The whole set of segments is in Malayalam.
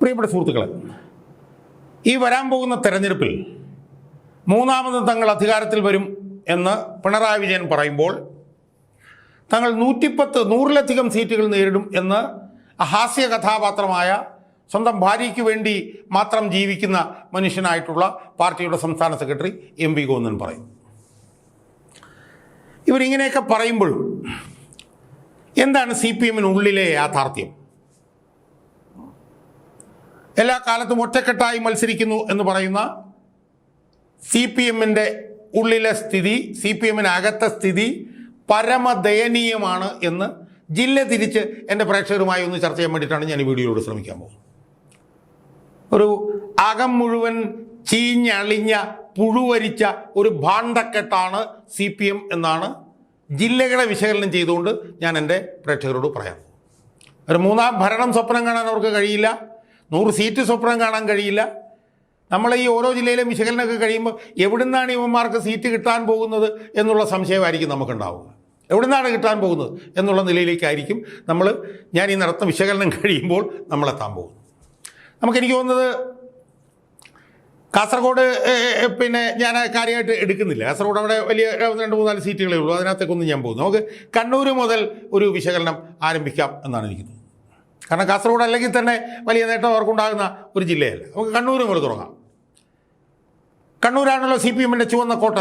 പ്രിയപ്പെട്ട സുഹൃത്തുക്കളെ, ഈ വരാൻ പോകുന്ന തെരഞ്ഞെടുപ്പിൽ മൂന്നാമതും തങ്ങൾ അധികാരത്തിൽ വരും എന്ന് പിണറായി വിജയൻ പറയുമ്പോൾ തങ്ങൾ 110-100-ലധികം സീറ്റുകൾ നേരിടും എന്ന് ഹാസ്യ കഥാപാത്രമായ സ്വന്തം ഭാര്യയ്ക്ക് വേണ്ടി മാത്രം ജീവിക്കുന്ന മനുഷ്യനായിട്ടുള്ള പാർട്ടിയുടെ സംസ്ഥാന സെക്രട്ടറി എം വി ഗോവിന്ദൻ പറയും. ഇവരിങ്ങനെയൊക്കെ പറയുമ്പോഴും എന്താണ് CPM-നുള്ളിലെ യാഥാർത്ഥ്യം? എല്ലാ കാലത്തും ഒറ്റക്കെട്ടായി മത്സരിക്കുന്നു എന്ന് പറയുന്ന CPM-ൻ്റെ ഉള്ളിലെ സ്ഥിതി, CPM-നകത്തെ സ്ഥിതി പരമദയനീയമാണ് എന്ന് ജില്ല തിരിച്ച് എൻ്റെ പ്രേക്ഷകരുമായി ഒന്ന് ചർച്ച ചെയ്യാൻ വേണ്ടിയിട്ടാണ് ഞാൻ ഈ വീഡിയോയിലൂടെ ശ്രമിക്കാൻ പോകുന്നത്. ഒരു അകം മുഴുവൻ ചീഞ്ഞളിഞ്ഞ പുഴുവരിച്ച ഒരു ഭാണ്ഡക്കെട്ടാണ് CPM എന്നാണ് ജില്ലകളെ വിശകലനം ചെയ്തുകൊണ്ട് ഞാൻ എൻ്റെ പ്രേക്ഷകരോട് പറയാം. ഒരു മൂന്നാം ഭരണം സ്വപ്നം കാണാൻ അവർക്ക് കഴിയില്ല, 100 സീറ്റ് സ്വപ്നം കാണാൻ കഴിയില്ല. നമ്മൾ ഈ ഓരോ ജില്ലയിലും വിശകലനമൊക്കെ കഴിയുമ്പോൾ എവിടുന്നാണ് ഇവന്മാർക്ക് സീറ്റ് കിട്ടാൻ പോകുന്നത് എന്നുള്ള സംശയമായിരിക്കും നമുക്കുണ്ടാവുക. എവിടുന്നാണ് കിട്ടാൻ പോകുന്നത് എന്നുള്ള നിലയിലേക്കായിരിക്കും ഞാൻ ഈ നടത്തുന്ന വിശകലനം കഴിയുമ്പോൾ നമ്മളെത്താൻ പോകുന്നത്. എനിക്ക് തോന്നുന്നത് കാസർഗോഡ് ഞാൻ കാര്യമായിട്ട് എടുക്കുന്നില്ല. കാസർഗോഡ് അവിടെ വലിയ 2-3-4 സീറ്റുകളേ ഉള്ളൂ, അതിനകത്തേക്കൊന്നും ഞാൻ പോകുന്നു. നമുക്ക് കണ്ണൂർ മുതൽ ഒരു വിശകലനം ആരംഭിക്കാം എന്നാണ് എനിക്ക് തോന്നുന്നത്. കാരണം കാസർഗോഡ് അല്ലെങ്കിൽ തന്നെ വലിയ നേട്ടം അവർക്കുണ്ടാകുന്ന ഒരു ജില്ലയല്ല. നമുക്ക് കണ്ണൂർ മുതൽ തുടങ്ങാം. കണ്ണൂരാണല്ലോ CPM-ൻ്റെ ചുവന്ന കോട്ട,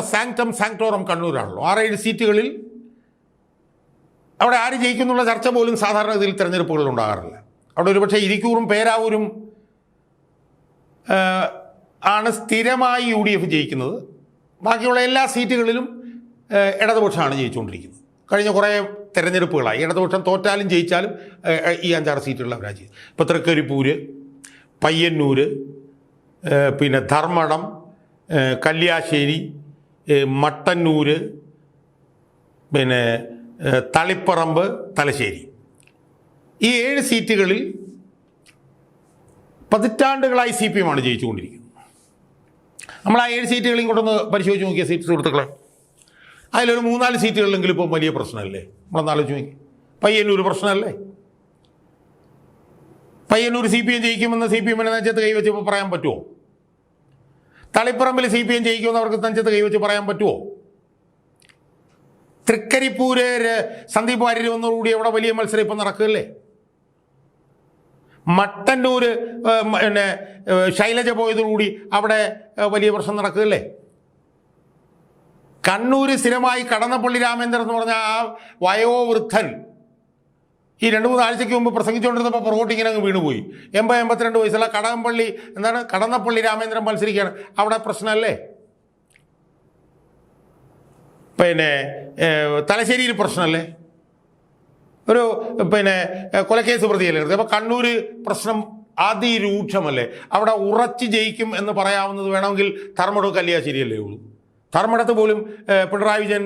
സാങ്ക്ടോറം കണ്ണൂരാണല്ലോ. 6-7 സീറ്റുകളിൽ അവിടെ ആര് ജയിക്കുന്നുള്ള ചർച്ച പോലും സാധാരണ ഇതിൽ തിരഞ്ഞെടുപ്പുകളിൽ ഉണ്ടാകാറില്ല. അവിടെ ഒരുപക്ഷെ ഇരിക്കൂറും പേരാവൂരും ആണ് സ്ഥിരമായി UDF ജയിക്കുന്നത്. ബാക്കിയുള്ള എല്ലാ സീറ്റുകളിലും ഇടതുപക്ഷമാണ് ജയിച്ചുകൊണ്ടിരിക്കുന്നത്. കഴിഞ്ഞ കുറേ തെരഞ്ഞെടുപ്പുകളായി ഇടതുപക്ഷം തോറ്റാലും ജയിച്ചാലും ഈ 5-6 സീറ്റുകളിൽ അവരാ ചെയ്തു. ഇപ്പോൾ തൃക്കരിപ്പൂര്, പയ്യന്നൂർ, ധർമ്മടം, കല്യാശ്ശേരി, മട്ടന്നൂർ, തളിപ്പറമ്പ്, തലശ്ശേരി, ഈ 7 സീറ്റുകളിൽ പതിറ്റാണ്ടുകളായി CPM-ആണ് ജയിച്ചുകൊണ്ടിരിക്കുന്നത്. നമ്മൾ ആ 7 സീറ്റുകളും കൊണ്ടൊന്ന് പരിശോധിച്ച് നോക്കിയ സുഹൃത്തുക്കളെ, അതിലൊരു 3-4 സീറ്റുകളിലെങ്കിലും ഇപ്പോൾ വലിയ പ്രശ്നമല്ലേ? നമ്മളൊന്ന് ആലോചിച്ച് നോക്കി. പയ്യന്നൂർ പ്രശ്നമല്ലേ? പയ്യന്നൂർ CPM ജയിക്കുമെന്ന് CPM-നെ നെഞ്ചത്ത് കൈവച്ച് ഇപ്പോൾ പറയാൻ പറ്റുമോ? തളിപ്പറമ്പിൽ CPM ജയിക്കുമെന്ന് അവർക്ക് നെഞ്ചത്ത് കൈവച്ച് പറയാൻ പറ്റുമോ? തൃക്കരിപ്പൂര് സന്ദീപ് വാര്യർ വന്നതോടുകൂടി അവിടെ വലിയ മത്സരം ഇപ്പം നടക്കുകയല്ലേ? മട്ടന്നൂർ ശൈലജ പോയതോടുകൂടി അവിടെ വലിയ പ്രശ്നം നടക്കുകയല്ലേ? കണ്ണൂർ സ്ഥിരമായി കടന്നപ്പള്ളി രാമേന്ദ്രൻ എന്ന് പറഞ്ഞ ആ വയോവൃദ്ധൻ ഈ 2-3 ആഴ്ചയ്ക്ക് മുമ്പ് പ്രസംഗിച്ചുകൊണ്ടിരുന്നപ്പോൾ പുറകോട്ട് ഇങ്ങനെ അങ്ങ് വീണുപോയി. 80-82 വയസ്സുള്ള കടന്നപ്പള്ളി രാമേന്ദ്രൻ മത്സരിക്കുകയാണ്. അവിടെ പ്രശ്നമല്ലേ? തലശ്ശേരിയിൽ പ്രശ്നമല്ലേ? ഒരു കൊലക്കേസ് പ്രതിയല്ലേ? അപ്പോൾ കണ്ണൂർ പ്രശ്നം അതിരൂക്ഷമല്ലേ? അവിടെ ഉറച്ച് ജയിക്കും എന്ന് പറയാവുന്നത് വേണമെങ്കിൽ ധർമ്മടം കല്യാശ്ശേരിയല്ലേ ഉള്ളൂ. ധർമ്മടത്ത് പോലും പിണറായി വിജയൻ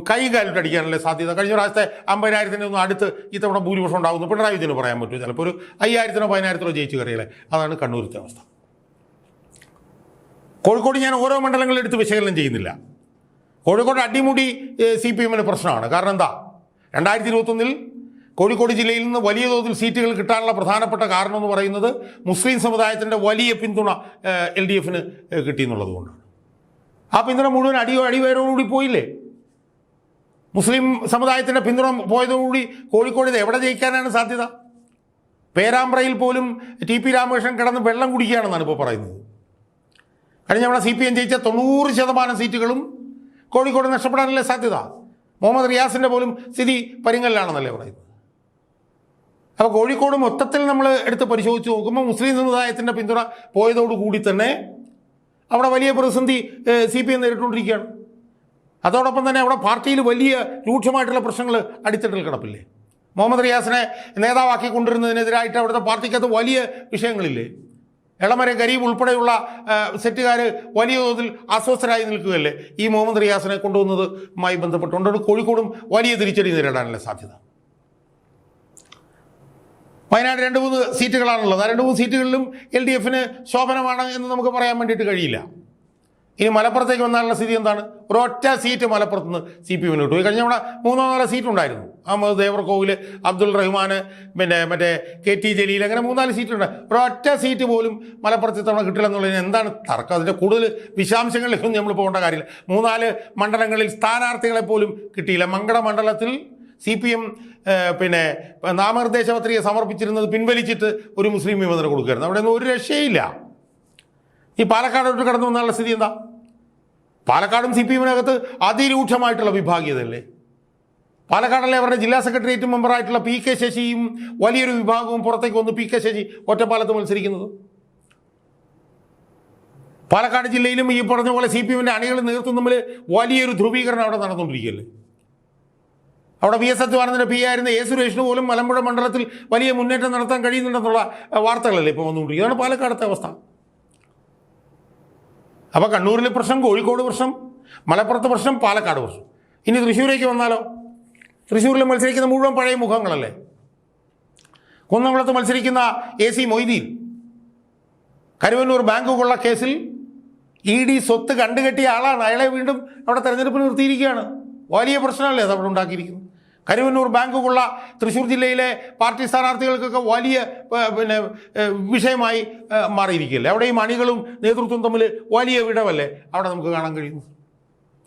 കൈകാലിട്ടടിക്കാനല്ലേ സാധ്യത. കഴിഞ്ഞ പ്രാവശ്യത്തെ 50,000-ന് അടുത്ത് ഇത്തവണ ഭൂരിപക്ഷം ഉണ്ടാകുന്നു പിണറായി വിജയന് പറയാൻ പറ്റും. ചിലപ്പോൾ ഒരു 5,000-നോ 10,000-നോ ജയിച്ചു കയറിയല്ലേ? അതാണ് കണ്ണൂരത്തെ അവസ്ഥ. കോഴിക്കോട് ഞാൻ ഓരോ മണ്ഡലങ്ങളും എടുത്ത് വിശകലനം ചെയ്യുന്നില്ല. കോഴിക്കോട് അടിമുടി CPM-ന് പ്രശ്നമാണ്. കാരണം എന്താ? 2021-ൽ കോഴിക്കോട് ജില്ലയിൽ നിന്ന് വലിയ തോതിൽ സീറ്റുകൾ കിട്ടാനുള്ള പ്രധാനപ്പെട്ട കാരണം എന്ന് പറയുന്നത് മുസ്ലിം സമുദായത്തിൻ്റെ വലിയ പിന്തുണ LDF-ന് കിട്ടിയെന്നുള്ളത് കൊണ്ടാണ്. ആ പിന്തുണ മുഴുവൻ അടിവേരോടുകൂടി പോയില്ലേ? മുസ്ലിം സമുദായത്തിൻ്റെ പിന്തുണ പോയതോടുകൂടി കോഴിക്കോട് ഇത് എവിടെ ജയിക്കാനാണ് സാധ്യത? പേരാമ്പ്രയിൽ പോലും TP രാമകൃഷ്ണൻ കിടന്ന് വെള്ളം കുടിക്കുകയാണെന്നാണ് ഇപ്പോൾ പറയുന്നത്. കഴിഞ്ഞ തവണ CPM ജയിച്ച 90% സീറ്റുകളും കോഴിക്കോട് നഷ്ടപ്പെടാനല്ലേ സാധ്യത? മുഹമ്മദ് റിയാസിൻ്റെ പോലും സ്ഥിതി പരിങ്ങലിലാണെന്നല്ലേ പറയുന്നത്. അപ്പോൾ കോഴിക്കോട് മൊത്തത്തിൽ നമ്മൾ എടുത്ത് പരിശോധിച്ച് നോക്കുമ്പോൾ മുസ്ലിം സമുദായത്തിൻ്റെ പിന്തുണ പോയതോടുകൂടി തന്നെ അവിടെ വലിയ പ്രതിസന്ധി CPM നേരിട്ടുകൊണ്ടിരിക്കുകയാണ്. അതോടൊപ്പം തന്നെ അവിടെ പാർട്ടിയിൽ വലിയ രൂക്ഷമായിട്ടുള്ള പ്രശ്നങ്ങൾ അടിത്തട്ടിൽ കിടപ്പില്ലേ? മുഹമ്മദ് റിയാസിനെ നേതാവാക്കി കൊണ്ടുവരുന്നതിനെതിരായിട്ട് അവിടുത്തെ പാർട്ടിക്കകത്ത് വലിയ വിഷയങ്ങളില്ലേ? എളമരം ഗരീബ് ഉൾപ്പെടെയുള്ള സെറ്റുകാർ വലിയ തോതിൽ അസ്വസ്ഥരായി നിൽക്കുകയല്ലേ ഈ മുഹമ്മദ് റിയാസിനെ കൊണ്ടുവന്നതുമായി ബന്ധപ്പെട്ടുകൊണ്ട്? കോഴിക്കോടും വലിയ തിരിച്ചടി നേരിടാനല്ലേ സാധ്യത? വയനാട് 2-3 സീറ്റുകളാണുള്ളത്. ആ 2-3 സീറ്റുകളിലും LDF-ന് ശോഭനമാണ് എന്ന് നമുക്ക് പറയാൻ വേണ്ടിയിട്ട് കഴിയില്ല. ഇനി മലപ്പുറത്തേക്ക് വന്നാലുള്ള സ്ഥിതി എന്താണ്? ഒരൊറ്റ സീറ്റ് മലപ്പുറത്ത് നിന്ന് CPM കിട്ടും. കഴിഞ്ഞ അവിടെ 3-4 സീറ്റ് ഉണ്ടായിരുന്നു. അഹമ്മദ് ദേവർകോവിൽ, അബ്ദുൾ റഹ്മാൻ, പിന്നെ മറ്റേ KT ജലീൽ, അങ്ങനെ 3-4 സീറ്റുണ്ട്. ഒരൊറ്റ സീറ്റ് പോലും മലപ്പുറത്ത് തവണ കിട്ടില്ല എന്നുള്ളതിന് എന്താണ് തർക്കം? അതിൻ്റെ കൂടുതൽ വിശദാംശങ്ങളിലൊന്നും നമ്മൾ പോകേണ്ട കാര്യമില്ല. 3-4 മണ്ഡലങ്ങളിൽ സ്ഥാനാർത്ഥികളെ പോലും കിട്ടിയില്ല. മങ്കട മണ്ഡലത്തിൽ CPM പിന്നെ നാമനിർദ്ദേശ പത്രിക സമർപ്പിച്ചിരുന്നത് പിൻവലിച്ചിട്ട് ഒരു മുസ്ലിം നിബന്ധന കൊടുക്കുകയായിരുന്നു. അവിടെ ഒന്നും ഒരു രക്ഷയില്ല. ഈ പാലക്കാടോട്ട് കടന്നു വന്നുള്ള സ്ഥിതി എന്താ? പാലക്കാടും CPM-നകത്ത് അതിരൂക്ഷമായിട്ടുള്ള വിഭാഗീയതയല്ലേ? പാലക്കാടല്ലേ അവരുടെ ജില്ലാ സെക്രട്ടേറിയറ്റ് മെമ്പറായിട്ടുള്ള PK ശശിയും വലിയൊരു വിഭാഗവും പുറത്തേക്ക് വന്ന് PK ശശി ഒറ്റപ്പാലത്ത് മത്സരിക്കുന്നത്. പാലക്കാട് ജില്ലയിലും ഈ പറഞ്ഞ പോലെ CPM-ന്റെ അണികൾ നേതൃത്വം തമ്മിൽ വലിയൊരു ധ്രുവീകരണം അവിടെ നടന്നുകൊണ്ടിരിക്കുകയല്ലേ? അവിടെ VS അച്യുതാനന്ദൻ്റെ PA ആയിരുന്ന A സുരേഷിന് പോലും മലമ്പുഴ മണ്ഡലത്തിൽ വലിയ മുന്നേറ്റം നടത്താൻ കഴിയുന്നുണ്ടെന്നുള്ള വാർത്തകളല്ലേ ഇപ്പോൾ വന്നുകൊണ്ടിരിക്കുന്നത്. ഇതാണ് പാലക്കാടത്തെ അവസ്ഥ. അപ്പോൾ കണ്ണൂരിലെ പ്രശ്നം, കോഴിക്കോട് പ്രശ്നം, മലപ്പുറത്ത് പ്രശ്നം, പാലക്കാട് പ്രശ്നം. ഇനി തൃശ്ശൂരേക്ക് വന്നാലോ? തൃശ്ശൂരിൽ മത്സരിക്കുന്ന മുഴുവൻ പഴയ മുഖങ്ങളല്ലേ? കുന്നംകുളത്ത് മത്സരിക്കുന്ന AC മൊയ്തീൻ കരുവന്നൂർ ബാങ്ക് കൊള്ള കേസിൽ ED സ്വത്ത് കണ്ടുകെട്ടിയ ആളാണ്. അയാളെ വീണ്ടും അവിടെ തെരഞ്ഞെടുപ്പിന് നിർത്തിയിരിക്കുകയാണ്. വലിയ പ്രശ്നമല്ലേ അത് അവിടെ ഉണ്ടാക്കിയിരിക്കുന്നത്? കരുവന്നൂർ ബാങ്ക് കൊള്ള തൃശ്ശൂർ ജില്ലയിലെ പാർട്ടി സ്ഥാനാർത്ഥികൾക്കൊക്കെ വലിയ പിന്നെ വിഷയമായി മാറിയിരിക്കുകയല്ലേ? അവിടെ ഈ അണികളും നേതൃത്വം തമ്മിൽ വലിയ വിടവല്ലേ അവിടെ നമുക്ക് കാണാൻ കഴിയുന്നു.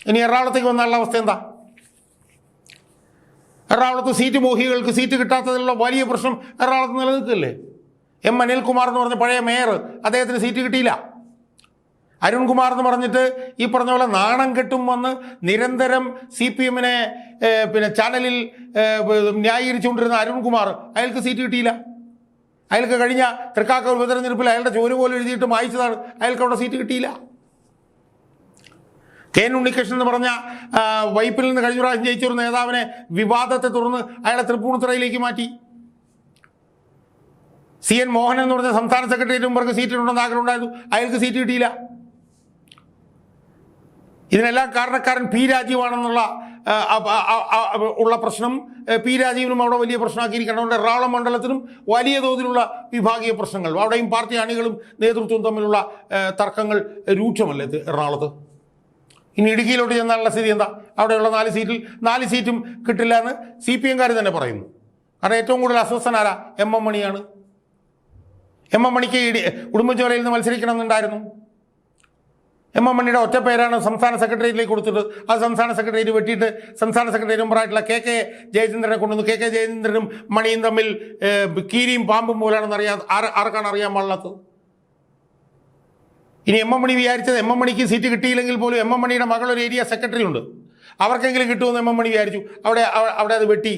ഇനി എറണാകുളത്തേക്ക് വന്നാലുള്ള അവസ്ഥ എന്താ? എറണാകുളത്ത് സീറ്റ് മോഹികൾക്ക് സീറ്റ് കിട്ടാത്തതിലുള്ള വലിയ പ്രശ്നം എറണാകുളത്ത് നിലനിൽക്കില്ലേ? M അനിൽകുമാർ എന്ന് പറഞ്ഞ പഴയ മേയർ, അദ്ദേഹത്തിന് സീറ്റ് കിട്ടിയില്ല. അരുൺകുമാർ എന്ന് പറഞ്ഞിട്ട് ഈ പറഞ്ഞ പോലെ നാണം കെട്ടും വന്ന് നിരന്തരം CPM-നെ പിന്നെ ചാനലിൽ ന്യായീകരിച്ചുകൊണ്ടിരുന്ന അരുൺകുമാർ, അയാൾക്ക് സീറ്റ് കിട്ടിയില്ല. അയാൾക്ക് കഴിഞ്ഞ തൃക്കാക്കര ഉപതെരഞ്ഞെടുപ്പിൽ അയാളുടെ ജോലി പോലെ എഴുതിയിട്ട് മായിച്ചതാണ്. അയാൾക്ക് അവിടെ സീറ്റ് കിട്ടിയില്ല. KN ഉണ്ണികൃഷ്ണൻ എന്ന് പറഞ്ഞ വൈപ്പിൽ നിന്ന് കഴിഞ്ഞ പ്രാവശ്യം ജയിച്ചൊരു നേതാവിനെ വിവാദത്തെ തുടർന്ന് അയാളെ തൃപ്പൂണിത്തുറയിലേക്ക് മാറ്റി. CN മോഹൻ എന്ന് പറഞ്ഞ സംസ്ഥാന സെക്രട്ടേറിയറ്റ് മെമ്പർക്ക് സീറ്റിട്ടുണ്ടെന്ന് ആഗ്രഹമുണ്ടായിരുന്നു. അയാൾക്ക് സീറ്റ് കിട്ടിയില്ല. ഇതിനെല്ലാം കാരണക്കാരൻ P രാജീവാണെന്നുള്ള ഉള്ള പ്രശ്നം P രാജീവിനും അവിടെ വലിയ പ്രശ്നമാക്കിയിരിക്കണം. അതുകൊണ്ട് എറണാകുളം മണ്ഡലത്തിനും വലിയ തോതിലുള്ള വിഭാഗീയ പ്രശ്നങ്ങൾ, അവിടെയും പാർട്ടി അണികളും നേതൃത്വവും തമ്മിലുള്ള തർക്കങ്ങൾ രൂക്ഷമല്ലേ എറണാകുളത്ത്? ഇനി ഇടുക്കിയിലോട്ട് ചെന്നാലുള്ള സ്ഥിതി എന്താ? അവിടെയുള്ള 4 സീറ്റും കിട്ടില്ല എന്ന് CPM-കാർ തന്നെ പറയുന്നു. കാരണം ഏറ്റവും കൂടുതൽ അസ്വസ്ഥനാരാ? M മണിയാണ്. M മണിക്ക് ഉടുമ്പൻചോലയിൽ നിന്ന് മത്സരിക്കണമെന്നുണ്ടായിരുന്നു. M മണിയുടെ ഒറ്റ പേരാണ് സംസ്ഥാന സെക്രട്ടേറിയറ്റിലേക്ക് കൊടുത്തിട്ട് അത് സംസ്ഥാന സെക്രട്ടേറിയറ്റ് വെട്ടിയിട്ട് സംസ്ഥാന സെക്രട്ടറി മെമ്പറായിട്ടുള്ള KK ജയചന്ദ്രനെ കൊണ്ടുവന്നു. KK ജയചന്ദ്രനും മണിയും തമ്മിൽ കീരിയും പാമ്പും പോലാണെന്ന് ആർക്കാണ് അറിയാൻ പാടില്ലാത്തത്? ഇനി M മണി വിചാരിച്ചത് M മണിക്ക് സീറ്റ് കിട്ടിയില്ലെങ്കിൽ പോലും M മണിയുടെ മകളൊരു ഏരിയ സെക്രട്ടറി ഉണ്ട്, അവർക്കെങ്കിലും കിട്ടുമെന്ന് M മണി വിചാരിച്ചു. അവിടെ അത് വെട്ടി.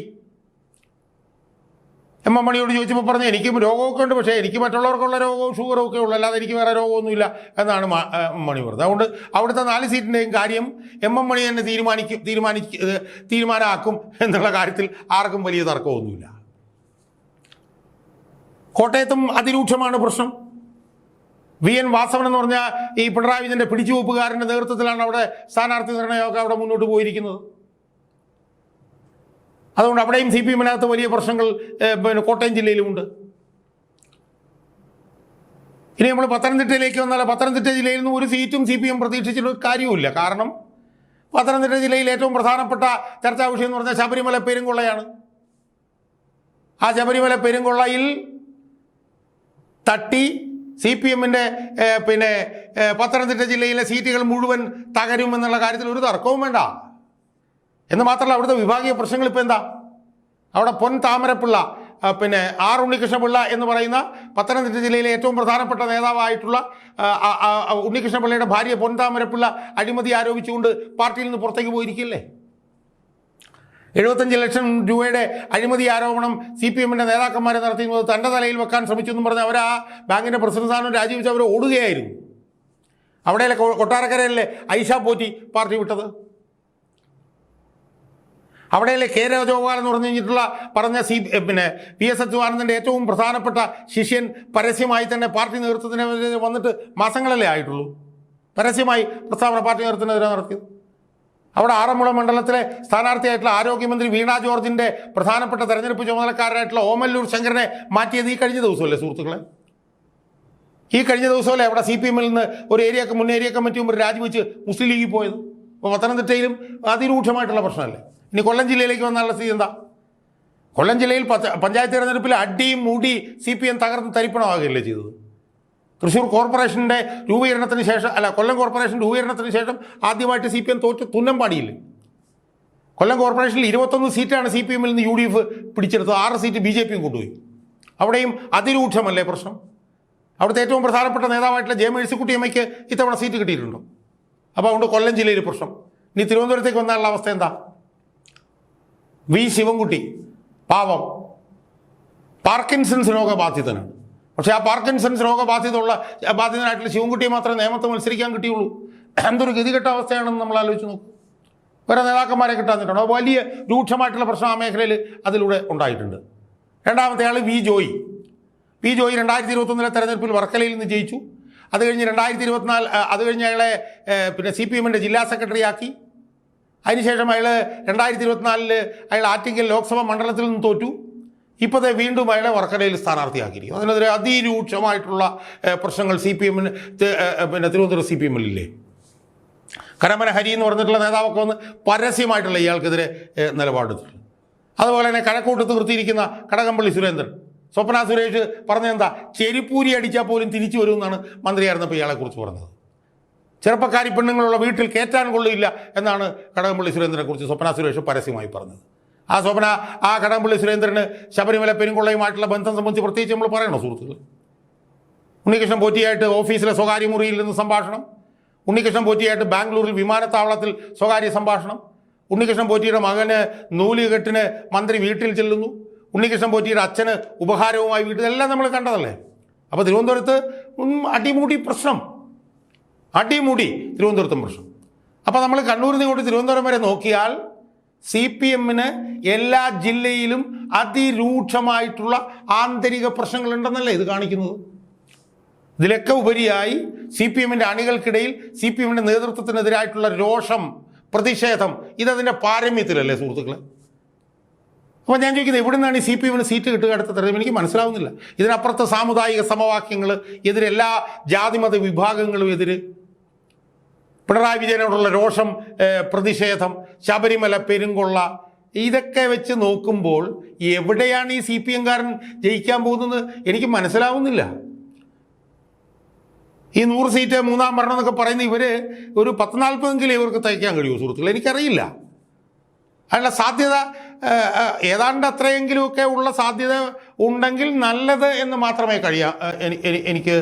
M മണിയോട് ചോദിച്ചപ്പോൾ പറഞ്ഞു, എനിക്കും രോഗമൊക്കെ ഉണ്ട്, പക്ഷേ എനിക്ക് മറ്റുള്ളവർക്കുള്ള രോഗവും ഷുഗറും ഒക്കെ ഉള്ളൂ, അല്ലാതെ എനിക്ക് വേറെ രോഗമൊന്നുമില്ല എന്നാണ് മണി പറഞ്ഞത്. അതുകൊണ്ട് അവിടുത്തെ 4 സീറ്റിൻ്റെയും കാര്യം M മണി തന്നെ തീരുമാനമാക്കും എന്നുള്ള കാര്യത്തിൽ ആർക്കും വലിയ തർക്കമൊന്നുമില്ല. കോട്ടയത്തും അതിരൂക്ഷമാണ് പ്രശ്നം. VN വാസവൻ എന്ന് പറഞ്ഞ ഈ പിണറായി വിജയൻ്റെ പിടിച്ചുവെപ്പുകാരൻ്റെ നേതൃത്വത്തിലാണ് അവിടെ സ്ഥാനാർത്ഥി നിർണയമൊക്കെ അവിടെ മുന്നോട്ട് പോയിരിക്കുന്നത്. അതുകൊണ്ട് അവിടെയും CPM-നകത്ത് വലിയ പ്രശ്നങ്ങൾ പിന്നെ കോട്ടയം ജില്ലയിലുമുണ്ട്. ഇനി നമ്മൾ പത്തനംതിട്ടയിലേക്ക് വന്നാൽ പത്തനംതിട്ട ജില്ലയിൽ നിന്ന് ഒരു സീറ്റും CPM പ്രതീക്ഷിച്ചിട്ട് കാര്യവുമില്ല. കാരണം പത്തനംതിട്ട ജില്ലയിൽ ഏറ്റവും പ്രധാനപ്പെട്ട ചർച്ചാ വിഷയം എന്ന് പറഞ്ഞാൽ ശബരിമല പെരുങ്കൊള്ളയാണ്. ആ ശബരിമല പെരുങ്കൊള്ളയിൽ തട്ടി CPM-ന്റെ പിന്നെ പത്തനംതിട്ട ജില്ലയിലെ സീറ്റുകൾ മുഴുവൻ തകരുമെന്നുള്ള കാര്യത്തിൽ ഒരു തർക്കവും വേണ്ട. എന്ന് മാത്രമല്ല, അവിടുത്തെ വിഭാഗീയ പ്രശ്നങ്ങൾ ഇപ്പോൾ എന്താ? അവിടെ പൊൻ താമരപ്പിള്ള, പിന്നെ R ഉണ്ണികൃഷ്ണപിള്ള എന്ന് പറയുന്ന പത്തനംതിട്ട ജില്ലയിലെ ഏറ്റവും പ്രധാനപ്പെട്ട നേതാവായിട്ടുള്ള ഉണ്ണികൃഷ്ണപിള്ളയുടെ ഭാര്യ പൊൻ താമരപ്പിള്ള അഴിമതി ആരോപിച്ചുകൊണ്ട് പാർട്ടിയിൽ നിന്ന് പുറത്തേക്ക് പോയിരിക്കില്ലേ? 75 ലക്ഷം രൂപയുടെ അഴിമതി ആരോപണം CPM-ന്റെ നേതാക്കന്മാരെ നടത്തിയത് തൻ്റെ തലയിൽ വെക്കാൻ ശ്രമിച്ചു എന്നും പറഞ്ഞ് അവർ ആ ബാങ്കിൻ്റെ പ്രസിഡന്റ് സ്ഥാനം രാജിവെച്ച് അവർ ഓടുകയായിരുന്നു. അവിടെയല്ലേ കൊട്ടാരക്കരയിലെ ഐഷ പോറ്റി പാർട്ടി വിട്ടത്? അവിടെയല്ലേ K രാജഗോപാൽ എന്ന് പറഞ്ഞ പിന്നെ PS അച്യുതാനന്ദൻ്റെ ഏറ്റവും പ്രധാനപ്പെട്ട ശിഷ്യൻ പരസ്യമായി തന്നെ പാർട്ടി നേതൃത്വത്തിനെതിരെ വന്നിട്ട് മാസങ്ങളല്ലേ ആയിട്ടുള്ളൂ, പരസ്യമായി പ്രസ്താവന പാർട്ടി നേതൃത്വത്തിനെതിരെ നടത്തിയത്? അവിടെ ആറന്മുള മണ്ഡലത്തിലെ സ്ഥാനാർത്ഥിയായിട്ടുള്ള ആരോഗ്യമന്ത്രി വീണ ജോർജിൻ്റെ പ്രധാനപ്പെട്ട തെരഞ്ഞെടുപ്പ് ചുമതലക്കാരനായിട്ടുള്ള ഓമല്ലൂർ ശങ്കരനെ മാറ്റിയത് ഈ കഴിഞ്ഞ ദിവസമല്ലേ സുഹൃത്തുക്കളെ? ഈ കഴിഞ്ഞ ദിവസമല്ലേ അവിടെ CPM-ൽ നിന്ന് ഒരു മുൻ ഏരിയ കമ്മിറ്റി മുമ്പ് രാജിവെച്ച് മുസ്ലിം ലീഗിൽ പോയത്. അപ്പോൾ പത്തനംതിട്ടയിലും അതിരൂക്ഷമായിട്ടുള്ള പ്രശ്നമല്ലേ. ഇനി കൊല്ലം ജില്ലയിലേക്ക് വന്നാലുള്ള സ്ഥിതി എന്താ? കൊല്ലം ജില്ലയിൽ പഞ്ചായത്ത് തിരഞ്ഞെടുപ്പിൽ അടിയും മൂടി CPM തകർന്ന് തരിപ്പണമാകുകയല്ലേ ചെയ്തത്. തൃശ്ശൂർ കോർപ്പറേഷൻ്റെ രൂപീകരണത്തിന് ശേഷം കൊല്ലം കോർപ്പറേഷൻ രൂപീകരണത്തിന് ശേഷം ആദ്യമായിട്ട് CPM തോറ്റ് തുന്നം പാടിയില്ലേ. കൊല്ലം കോർപ്പറേഷനിൽ 21 സീറ്റാണ് CPM-ൽ നിന്ന് UDF പിടിച്ചെടുത്തത്, 6 സീറ്റ് BJP കൊണ്ടുപോയി. അവിടെയും അതിരൂക്ഷമല്ലേ പ്രശ്നം. അവിടുത്തെ ഏറ്റവും പ്രധാനപ്പെട്ട നേതാവായിട്ടുള്ള ജെ മേഴ്സിക്കുട്ടി അമ്മയ്ക്ക് ഇത്തവണ സീറ്റ് കിട്ടിയിട്ടുണ്ടോ? അപ്പോൾ അതുകൊണ്ട് കൊല്ലം ജില്ലയിൽ പ്രശ്നം. ഇനി തിരുവനന്തപുരത്തേക്ക് വന്നാലുള്ള അവസ്ഥ എന്താ? വി ശിവൻകുട്ടി പാവം പാർക്കിൻസൺസ് രോഗബാധിതനാണ്. പക്ഷേ ആ പാർക്കിൻസൺസ് ബാധിതനായിട്ടുള്ള ശിവൻകുട്ടിയെ മാത്രമേ നേമത്ത് മത്സരിക്കാൻ കിട്ടിയുള്ളൂ. എന്തൊരു ഗതികെട്ട അവസ്ഥയാണെന്ന് നമ്മൾ ആലോചിച്ച് നോക്കും. വേറെ നേതാക്കന്മാരെ കിട്ടാന്നിട്ടുണ്ടോ? വലിയ രൂക്ഷമായിട്ടുള്ള പ്രശ്നം ആ മേഖലയിൽ അതിലൂടെ ഉണ്ടായിട്ടുണ്ട്. രണ്ടാമത്തെ ആൾ വി ജോയി 2021 തെരഞ്ഞെടുപ്പിൽ വർക്കലയിൽ നിന്ന് ജയിച്ചു. അത് കഴിഞ്ഞ് 2024 അയാളെ CPM-ന്റെ ജില്ലാ സെക്രട്ടറി ആക്കി. അതിനുശേഷം അയാൾ 2024 അയാൾ ആറ്റിങ്ങൽ ലോക്സഭാ മണ്ഡലത്തിൽ നിന്ന് തോറ്റു. ഇപ്പോഴത്തെ വീണ്ടും അയാളെ വർക്കലയിൽ സ്ഥാനാർത്ഥിയാക്കിയിരിക്കും. അതിനെതിരെ അതിരൂക്ഷമായിട്ടുള്ള പ്രശ്നങ്ങൾ തിരുവനന്തപുരം CPM-ലില്ലേ. കരമന ഹരി എന്ന് പറഞ്ഞിട്ടുള്ള നേതാവൊക്കെ വന്ന് പരസ്യമായിട്ടുള്ള ഇയാൾക്കെതിരെ നിലപാടെടുത്തിട്ടുണ്ട്. അതുപോലെ തന്നെ കഴക്കൂട്ടത്ത് നിർത്തിയിരിക്കുന്ന കടകംപള്ളി സുരേന്ദ്രൻ, സ്വപ്ന സുരേഷ് പറഞ്ഞെന്താ, ചെരിപ്പൂരി അടിച്ചാൽ പോലും തിരിച്ചു വരുമെന്നാണ് മന്ത്രിയായിരുന്നപ്പോൾ ഇയാളെക്കുറിച്ച് പറഞ്ഞത്. ചെറുപ്പക്കാരി പെണ്ണുങ്ങളുള്ള വീട്ടിൽ കയറ്റാൻ കൊള്ളില്ല എന്നാണ് കടകംപള്ളി സുരേന്ദ്രനെ കുറിച്ച് സ്വപ്ന സുരേഷ് പരസ്യമായി പറഞ്ഞത്. ആ കടകംപള്ളി സുരേന്ദ്രന് ശബരിമല പെരുങ്കൊള്ളയുമായിട്ടുള്ള ബന്ധം സംബന്ധിച്ച് പ്രത്യേകിച്ച് നമ്മൾ പറയണോ സുഹൃത്തുക്കൾ? ഉണ്ണികൃഷ്ണൻ പോറ്റിയായിട്ട് ഓഫീസിലെ സ്വകാര്യ മുറിയിൽ നിന്ന് സംഭാഷണം, ഉണ്ണികൃഷ്ണൻ പോറ്റിയായിട്ട് ബാംഗ്ലൂരിൽ വിമാനത്താവളത്തിൽ സ്വകാര്യ സംഭാഷണം, ഉണ്ണികൃഷ്ണൻ പോറ്റിയുടെ മകന് നൂലുകെട്ടിന് മന്ത്രി വീട്ടിൽ ചെല്ലുന്നു, ഉണ്ണികൃഷ്ണൻ പോറ്റിയുടെ അച്ഛന് ഉപഹാരവുമായി വീട്ടിൽ, എല്ലാം നമ്മൾ കണ്ടതല്ലേ. അപ്പോൾ തിരുവനന്തപുരത്ത് അടിമുടി പ്രശ്നം, അടിമുടി തിരുവനന്തപുരത്തും പ്രശ്നം. അപ്പോൾ നമ്മൾ കണ്ണൂരിൽ നിന്ന് കൊണ്ട് തിരുവനന്തപുരം വരെ നോക്കിയാൽ CPM-ന് എല്ലാ ജില്ലയിലും അതിരൂക്ഷമായിട്ടുള്ള ആന്തരിക പ്രശ്നങ്ങളുണ്ടെന്നല്ലേ ഇത് കാണിക്കുന്നത്. ഇതിലൊക്കെ ഉപരിയായി CPM-ന്റെ അണികൾക്കിടയിൽ CPM-ന്റെ നേതൃത്വത്തിനെതിരായിട്ടുള്ള രോഷം, പ്രതിഷേധം, ഇതതിൻ്റെ പാരമ്യത്തിലല്ലേ സുഹൃത്തുക്കളെ. അപ്പോൾ ഞാൻ ചോദിക്കുന്നത്, എവിടെ നിന്നാണ് ഈ CPM-ന് സീറ്റ് കിട്ടുക അടുത്ത തെരഞ്ഞെടുപ്പ്? എനിക്ക് മനസ്സിലാവുന്നില്ല. ഇതിനപ്പുറത്ത് സാമുദായിക സമവാക്യങ്ങൾ എതിരെ, എല്ലാ ജാതിമത വിഭാഗങ്ങളും എതിര്, പിണറായി വിജയനോടുള്ള രോഷം, പ്രതിഷേധം, ശബരിമല പെരുങ്കൊള്ള, ഇതൊക്കെ വെച്ച് നോക്കുമ്പോൾ എവിടെയാണ് ഈ CPM-കാരൻ ജയിക്കാൻ പോകുന്നത് എനിക്ക് മനസ്സിലാവുന്നില്ല. ഈ 100 സീറ്റ് 3-ാം ഭരണം എന്നൊക്കെ പറയുന്ന ഇവർ ഒരു 10-40 ഇവർക്ക് തയ്ക്കാൻ കഴിയുമോ സുഹൃത്തുക്കൾ? എനിക്കറിയില്ല. അതിനുള്ള സാധ്യത ഏതാണ്ട് അത്രയെങ്കിലുമൊക്കെ ഉള്ള സാധ്യത ഉണ്ടെങ്കിൽ നല്ലത് എന്ന് മാത്രമേ എനിക്ക്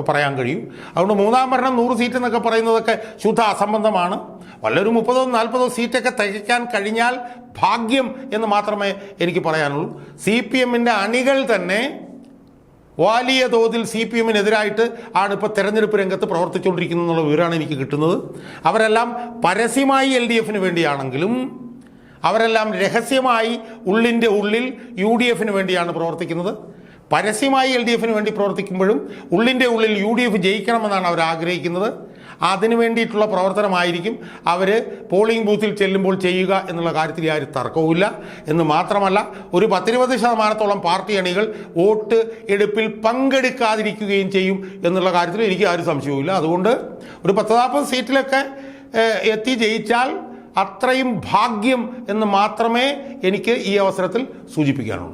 പറയാൻ കഴിയൂ. അതുകൊണ്ട് 3-ാം ഭരണം 100 സീറ്റ് എന്നൊക്കെ പറയുന്നതൊക്കെ ശുദ്ധ അസംബന്ധമാണ്. വല്ലൊരു 30-40 സീറ്റൊക്കെ തികയ്ക്കാൻ കഴിഞ്ഞാൽ ഭാഗ്യം എന്ന് മാത്രമേ എനിക്ക് പറയാനുള്ളൂ. CPM-ന്റെ അണികൾ തന്നെ വലിയ തോതിൽ CPM-നെതിരായിട്ട് ആണ് ഇപ്പോൾ തെരഞ്ഞെടുപ്പ് രംഗത്ത് പ്രവർത്തിച്ചുകൊണ്ടിരിക്കുന്നത് എന്നുള്ള വിവരമാണ് എനിക്ക് കിട്ടുന്നത്. അവരെല്ലാം പരസ്യമായി LDF-ന് വേണ്ടിയാണെങ്കിലും അവരെല്ലാം രഹസ്യമായി ഉള്ളിൻ്റെ ഉള്ളിൽ UDF-ന് വേണ്ടിയാണ് പ്രവർത്തിക്കുന്നത്. പരസ്യമായി LDF-ന് വേണ്ടി പ്രവർത്തിക്കുമ്പോഴും ഉള്ളിൻ്റെ ഉള്ളിൽ UDF ജയിക്കണമെന്നാണ് അവർ ആഗ്രഹിക്കുന്നത്. അതിനു വേണ്ടിയിട്ടുള്ള പ്രവർത്തനമായിരിക്കും അവർ പോളിംഗ് ബൂത്തിൽ ചെല്ലുമ്പോൾ ചെയ്യുക എന്നുള്ള കാര്യത്തിൽ യാതൊരു തർക്കവുമില്ല. എന്ന് മാത്രമല്ല, ഒരു 10-20% പാർട്ടി അണികൾ വോട്ട് എടുപ്പിൽ പങ്കെടുക്കാതിരിക്കുകയും ചെയ്യും എന്നുള്ള കാര്യത്തിൽ എനിക്ക് ആരും സംശയവുമില്ല. അതുകൊണ്ട് ഒരു 10-40 സീറ്റിലൊക്കെ എത്തി ജയിച്ചാൽ അത്രയും ഭാഗ്യം എന്ന് മാത്രമേ എനിക്ക് ഈ അവസരത്തിൽ സൂചിപ്പിക്കാനുള്ളൂ.